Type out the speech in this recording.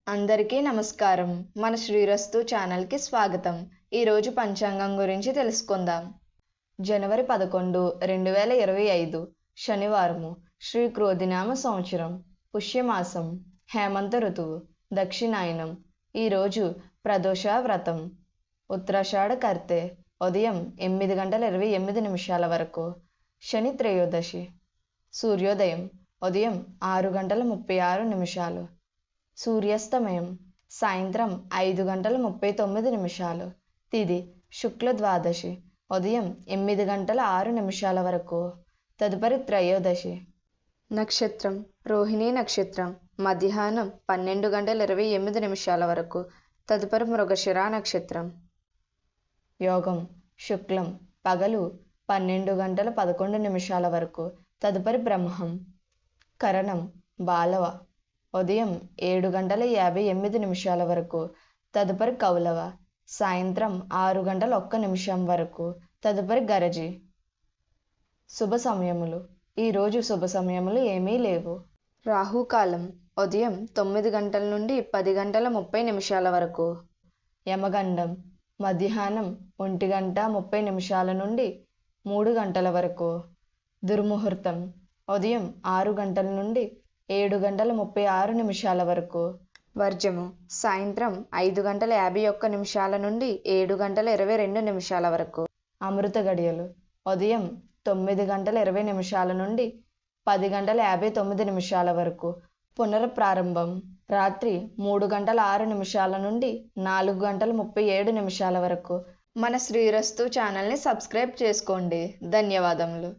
అందరికీ నమస్కారం. మన శ్రీరస్తు ఛానల్కి స్వాగతం. ఈరోజు పంచాంగం గురించి తెలుసుకుందాం. జనవరి 11, 2025 శనివారము. శ్రీ క్రోధినామ సంవత్సరం, పుష్యమాసం, హేమంత ఋతువు, దక్షిణాయనం. ఈరోజు ప్రదోష వ్రతం. ఉత్తరాషాఢ కర్తె ఉదయం 8:28 వరకు. శని త్రయోదశి. సూర్యోదయం ఉదయం 6:36. సూర్యాస్తమయం సాయంత్రం 5:39. తిథి శుక్ల ద్వాదశి ఉదయం 8:06 వరకు. తదుపరి త్రయోదశి. నక్షత్రం రోహిణీ నక్షత్రం మధ్యాహ్నం 12:28 వరకు. తదుపరి మృగశిర నక్షత్రం. యోగం శుక్లం పగలు 12:11 వరకు. తదుపరి బ్రహ్మం. కరణం బాలవ ఉదయం 7:58 వరకు. తదుపరి కౌలవ సాయంత్రం 6:01 వరకు. తదుపరి గరజి. శుభ సమయములు. ఈరోజు శుభ సమయములు ఏమీ లేవు. రాహుకాలం ఉదయం 9 గంటల నుండి 10:30 వరకు. యమగండం మధ్యాహ్నం 1:30 నుండి 3 గంటల వరకు. దుర్ముహూర్తం ఉదయం 6 గంటల నుండి 7:36 వరకు. వర్జము సాయంత్రం 5:51 నుండి 7:22 వరకు. అమృత గడియలు ఉదయం 9:20 నుండి 10:59 వరకు. పునఃప్రారంభం రాత్రి 3:06 నుండి 4:37 వరకు. మన శ్రీరస్తు ఛానల్ని సబ్స్క్రైబ్ చేసుకోండి. ధన్యవాదములు.